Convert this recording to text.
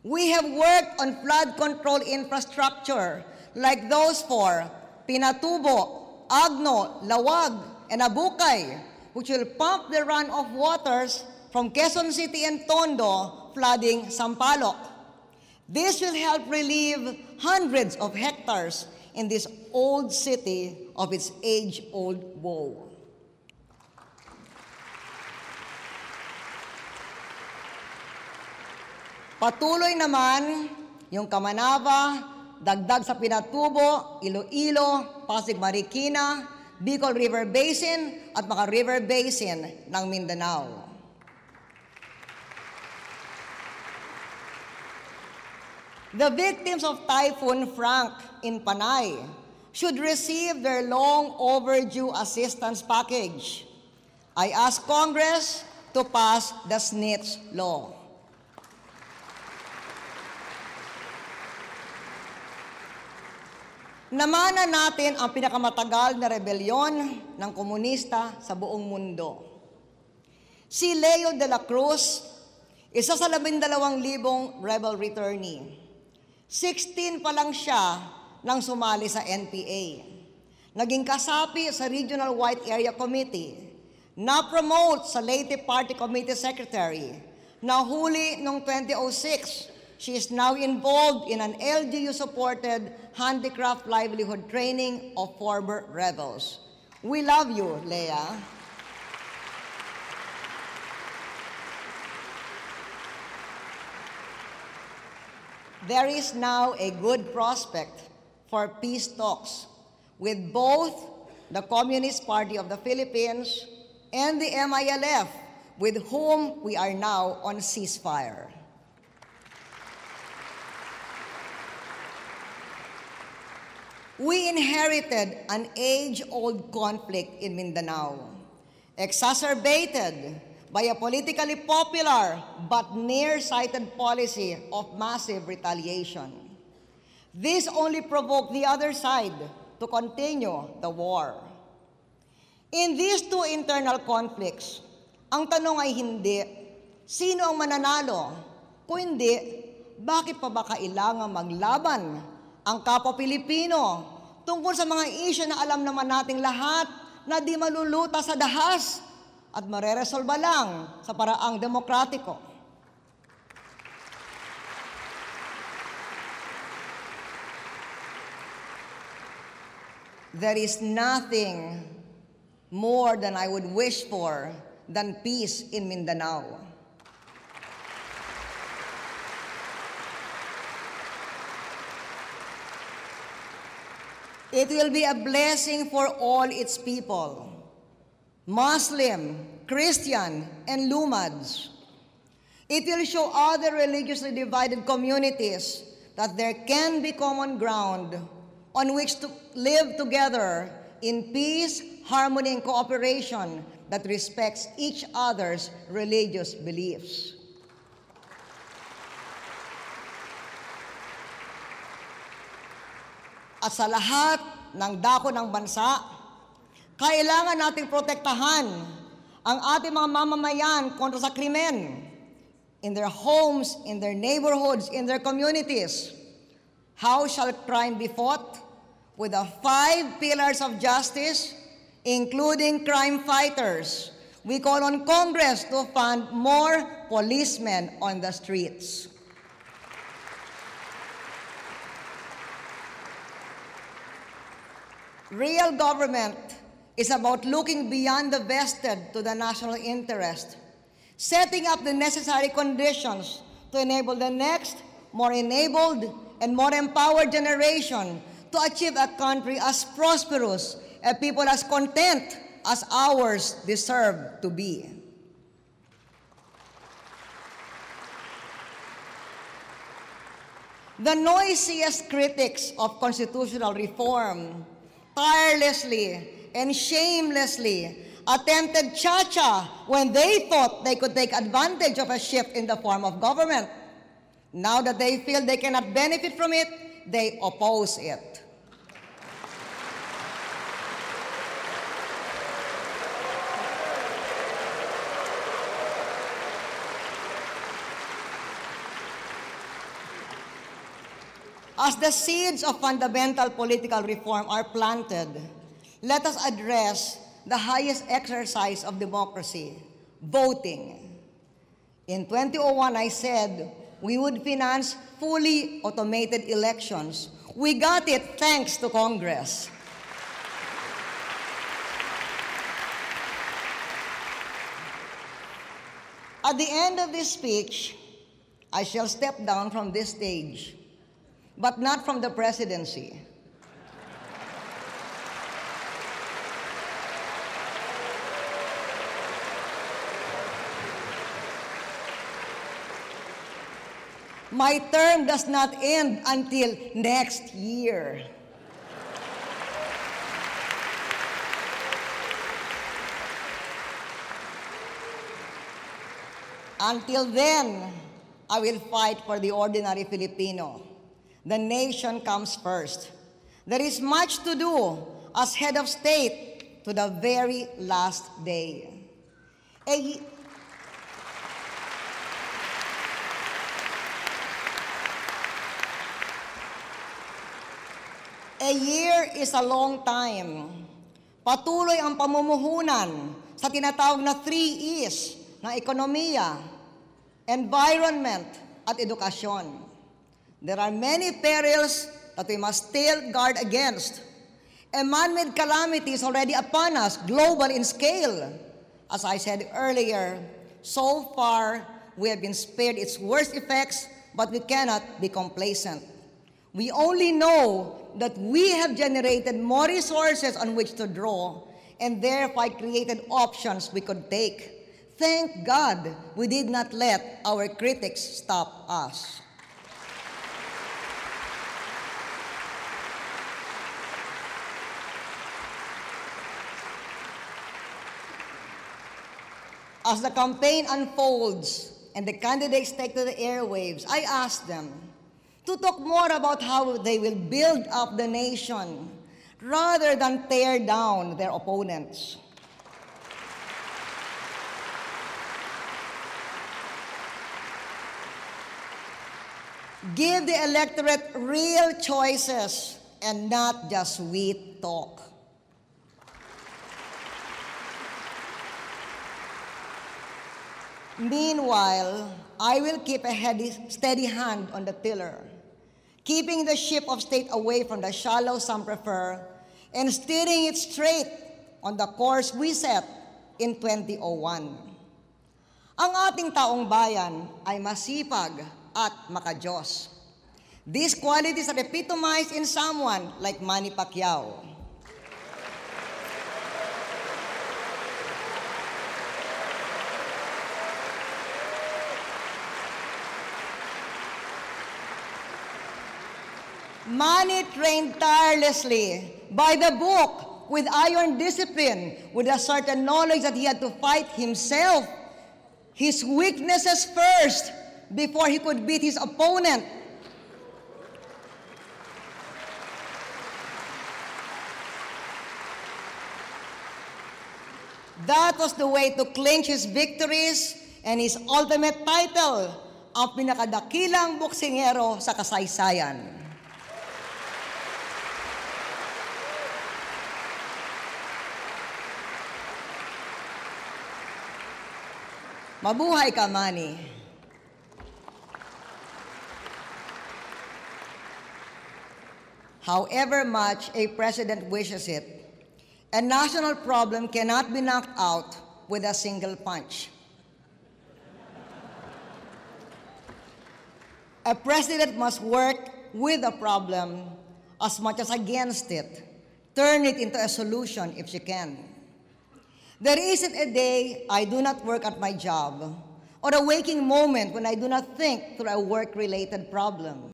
We have worked on flood control infrastructure like those for Pinatubo, Agno, Lawag, and Abukay, which will pump the runoff waters from Quezon City and Tondo, flooding Sampaloc. This will help relieve hundreds of hectares in this old city of its age-old woe. Patuloy naman yung Kamanava, dagdag sa Pinatubo, Iloilo, Pasig Marikina, Bicol River Basin at Maca River Basin ng Mindanao. The victims of Typhoon Frank in Panay should receive their long overdue assistance package. I ask Congress to pass the snitch law. Namana natin ang pinakamatagal na rebelyon ng komunista sa buong mundo. Si Leo de la Cruz, isa sa 12,000 rebel returnee. 16 pa lang siya nang sumali sa NPA. Naging kasapi sa Regional White Area Committee, na-promote sa Leyte Party Committee Secretary, nahuli noong 2006. She is now involved in an LGU-supported handicraft livelihood training of former rebels. We love you, Leah. There is now a good prospect for peace talks with both the Communist Party of the Philippines and the MILF, with whom we are now on ceasefire. We inherited an age-old conflict in Mindanao, exacerbated by a politically popular but nearsighted policy of massive retaliation. This only provoked the other side to continue the war. In these two internal conflicts, ang tanong ay hindi, sino ang mananalo? Kung hindi, bakit pa ba kailangan maglaban ang kapwa Pilipino tungkol sa mga isyu na alam naman nating lahat na di maluluta sa dahas at mareresolba lang sa paraang demokratiko? There is nothing more than I would wish for than peace in Mindanao. It will be a blessing for all its people, Muslim, Christian, and Lumads. It will show other religiously divided communities that there can be common ground on which to live together in peace, harmony, and cooperation that respects each other's religious beliefs. At sa lahat ng dako ng bansa, kailangan nating protektahan ang ating mga mamamayan kontra sa krimen in their homes, in their neighborhoods, in their communities. How shall crime be fought? With the 5 pillars of justice, including crime fighters. We call on Congress to fund more policemen on the streets. Real government is about looking beyond the vested to the national interest, setting up the necessary conditions to enable the next, more enabled and more empowered generation to achieve a country as prosperous, a people as content as ours deserve to be. The noisiest critics of constitutional reform tirelessly and shamelessly attempted cha-cha when they thought they could take advantage of a shift in the form of government. Now that they feel they cannot benefit from it, they oppose it. As the seeds of fundamental political reform are planted, let us address the highest exercise of democracy, voting. In 2001, I said we would finance fully automated elections. We got it thanks to Congress. At the end of this speech, I shall step down from this stage, but not from the presidency. My term does not end until next year. Until then, I will fight for the ordinary Filipino. The nation comes first. There is much to do as head of state to the very last day. A year is a long time. Patuloy ang pamumuhunan sa tinatawag na 3 E's na ekonomiya, environment, at edukasyon. There are many perils that we must still guard against. A man-made calamity is already upon us, global in scale. As I said earlier, so far we have been spared its worst effects, but we cannot be complacent. We only know that we have generated more resources on which to draw, and therefore created options we could take. Thank God we did not let our critics stop us. As the campaign unfolds and the candidates take to the airwaves, I ask them to talk more about how they will build up the nation rather than tear down their opponents. Give the electorate real choices and not just sweet talk. Meanwhile, I will keep a steady hand on the tiller, keeping the ship of state away from the shallow some prefer and steering it straight on the course we set in 2001. Ang ating taong bayan ay masipag at makadiyos. These qualities are epitomized in someone like Manny Pacquiao. Manny trained tirelessly by the book with iron discipline, with a certain knowledge that he had to fight himself, his weaknesses first, before he could beat his opponent. That was the way to clinch his victories and his ultimate title, ang pinakadakilang boksingero sa kasaysayan. Mabuhay ka, Manny. However much a president wishes it, a national problem cannot be knocked out with a single punch. A president must work with a problem as much as against it, turn it into a solution if she can. There isn't a day I do not work at my job, or a waking moment when I do not think through a work-related problem.